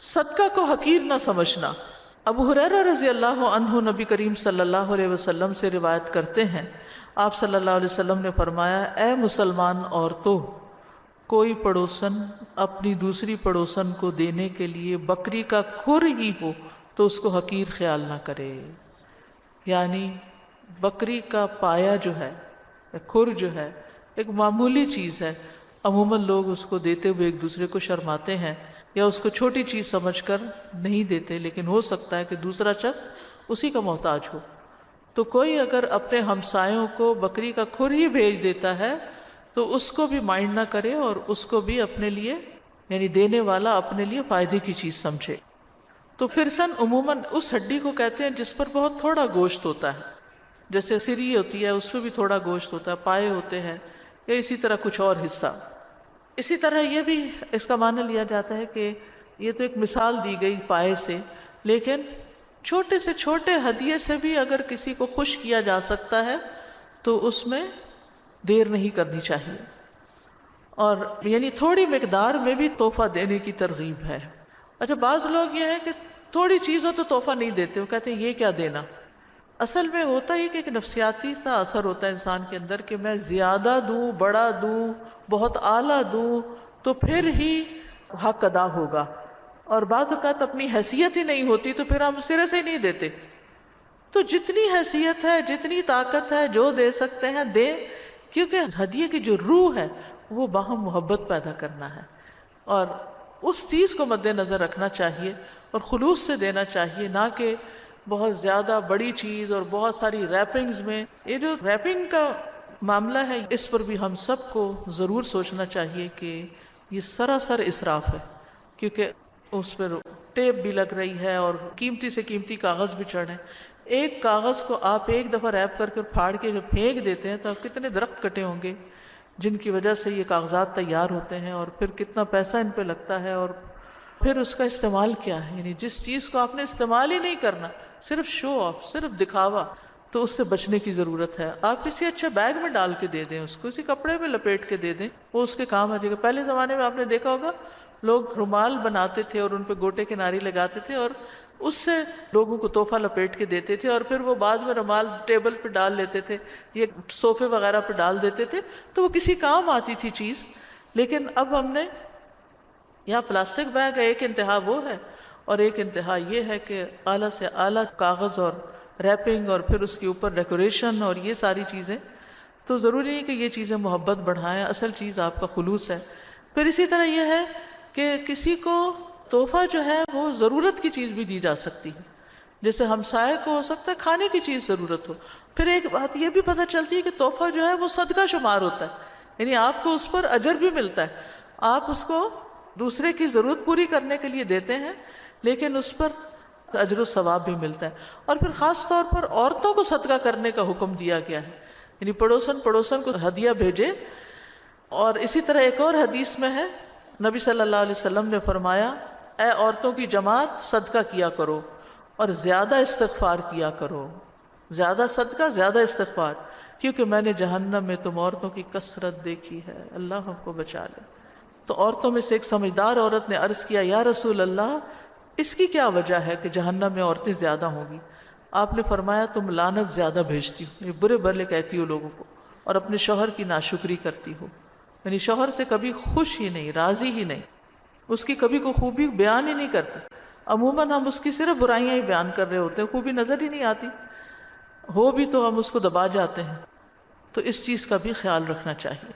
صدقہ کو حقیر نہ سمجھنا۔ ابو ہریرہ رضی اللہ عنہ نبی کریم صلی اللہ علیہ وسلم سے روایت کرتے ہیں، آپ صلی اللہ علیہ وسلم نے فرمایا، اے مسلمان عورتوں، کوئی پڑوسن اپنی دوسری پڑوسن کو دینے کے لیے بکری کا کھر ہی ہو تو اس کو حقیر خیال نہ کرے۔ یعنی بکری کا پایا جو ہے، کھر جو ہے، ایک معمولی چیز ہے، عموماً لوگ اس کو دیتے ہوئے ایک دوسرے کو شرماتے ہیں یا اس کو چھوٹی چیز سمجھ کر نہیں دیتے، لیکن ہو سکتا ہے کہ دوسرا شخص اسی کا محتاج ہو۔ تو کوئی اگر اپنے ہمسایوں کو بکری کا کھر ہی بھیج دیتا ہے تو اس کو بھی مائنڈ نہ کرے اور اس کو بھی اپنے لیے، یعنی دینے والا اپنے لیے فائدے کی چیز سمجھے۔ تو فرسن عموماً اس ہڈی کو کہتے ہیں جس پر بہت تھوڑا گوشت ہوتا ہے، جیسے سری ہوتی ہے اس پہ بھی تھوڑا گوشت ہوتا ہے، پائے ہوتے ہیں یا اسی طرح کچھ اور حصہ۔ اسی طرح یہ بھی اس کا معنی لیا جاتا ہے کہ یہ تو ایک مثال دی گئی پائے سے، لیکن چھوٹے سے چھوٹے ہدیے سے بھی اگر کسی کو خوش کیا جا سکتا ہے تو اس میں دیر نہیں کرنی چاہیے، اور یعنی تھوڑی مقدار میں بھی تحفہ دینے کی ترغیب ہے۔ اچھا، بعض لوگ یہ ہے کہ تھوڑی چیز ہو تو تحفہ نہیں دیتے، وہ کہتے ہیں یہ کیا دینا۔ اصل میں ہوتا ہی کہ ایک نفسیاتی سا اثر ہوتا ہے انسان کے اندر کہ میں زیادہ دوں، بڑا دوں، بہت اعلیٰ دوں تو پھر ہی حق ادا ہوگا، اور بعض اوقات اپنی حیثیت ہی نہیں ہوتی تو پھر ہم سرے سے ہی نہیں دیتے۔ تو جتنی حیثیت ہے، جتنی طاقت ہے، جو دے سکتے ہیں دیں، کیونکہ ہدیے کی جو روح ہے وہ باہم محبت پیدا کرنا ہے، اور اس چیز کو مد نظر رکھنا چاہیے اور خلوص سے دینا چاہیے، نہ کہ بہت زیادہ بڑی چیز اور بہت ساری ریپنگز میں۔ یہ جو ریپنگ کا معاملہ ہے اس پر بھی ہم سب کو ضرور سوچنا چاہیے کہ یہ سراسر اسراف ہے، کیونکہ اس پر ٹیپ بھی لگ رہی ہے اور قیمتی سے قیمتی کاغذ بھی چڑھ رہے ہیں۔ ایک کاغذ کو آپ ایک دفعہ ریپ کر کے پھاڑ کے جب پھینک دیتے ہیں تو آپ کتنے درخت کٹے ہوں گے جن کی وجہ سے یہ کاغذات تیار ہوتے ہیں، اور پھر کتنا پیسہ ان پہ لگتا ہے، اور پھر اس کا استعمال کیا ہے۔ یعنی جس چیز کو آپ نے استعمال ہی نہیں کرنا، صرف شو آف، صرف دکھاوا، تو اس سے بچنے کی ضرورت ہے۔ آپ کسی اچھے بیگ میں ڈال کے دے دیں، اس کو کسی کپڑے میں لپیٹ کے دے دیں، وہ اس کے کام آ جائے گا۔ پہلے زمانے میں آپ نے دیکھا ہوگا لوگ رومال بناتے تھے اور ان پہ گوٹے کی ناری لگاتے تھے اور اس سے لوگوں کو تحفہ لپیٹ کے دیتے تھے، اور پھر وہ بعد میں رومال ٹیبل پہ ڈال لیتے تھے، یہ صوفے وغیرہ پہ ڈال دیتے تھے، تو وہ کسی کام آتی تھی چیز۔ لیکن اب ہم نے یہاں پلاسٹک بیگ ہے، ایک انتہا وہ ہے، اور ایک انتہا یہ ہے کہ اعلیٰ سے اعلیٰ کاغذ اور ریپنگ اور پھر اس کے اوپر ڈیکوریشن اور یہ ساری چیزیں۔ تو ضروری ہے کہ یہ چیزیں محبت بڑھائیں، اصل چیز آپ کا خلوص ہے۔ پھر اسی طرح یہ ہے کہ کسی کو تحفہ جو ہے وہ ضرورت کی چیز بھی دی جا سکتی ہے، جیسے ہمسائے کو ہو سکتا ہے کھانے کی چیز ضرورت ہو۔ پھر ایک بات یہ بھی پتہ چلتی ہے کہ تحفہ جو ہے وہ صدقہ شمار ہوتا ہے، یعنی آپ کو اس پر اجر بھی ملتا ہے، آپ اس کو دوسرے کی ضرورت پوری کرنے کے لیے دیتے ہیں لیکن اس پر اجر و ثواب بھی ملتا ہے۔ اور پھر خاص طور پر عورتوں کو صدقہ کرنے کا حکم دیا گیا ہے، یعنی پڑوسن کو ہدیہ بھیجے۔ اور اسی طرح ایک اور حدیث میں ہے، نبی صلی اللہ علیہ وسلم نے فرمایا، اے عورتوں کی جماعت، صدقہ کیا کرو اور زیادہ استغفار کیا کرو، زیادہ صدقہ، زیادہ استغفار، کیونکہ میں نے جہنم میں تم عورتوں کی کثرت دیکھی ہے، اللہ ہم کو بچا لے۔ تو عورتوں میں سے ایک سمجھدار عورت نے عرض کیا، یا رسول اللہ، اس کی کیا وجہ ہے کہ جہنم میں عورتیں زیادہ ہوں گی؟ آپ نے فرمایا، تم لعنت زیادہ بھیجتی ہو، یہ برے بھلے کہتی ہو لوگوں کو، اور اپنے شوہر کی ناشکری کرتی ہو، یعنی شوہر سے کبھی خوش ہی نہیں، راضی ہی نہیں، اس کی کبھی کوئی خوبی بیان ہی نہیں کرتے۔ عموماً ہم اس کی صرف برائیاں ہی بیان کر رہے ہوتے ہیں، خوبی نظر ہی نہیں آتی، ہو بھی تو ہم اس کو دبا جاتے ہیں۔ تو اس چیز کا بھی خیال رکھنا چاہیے۔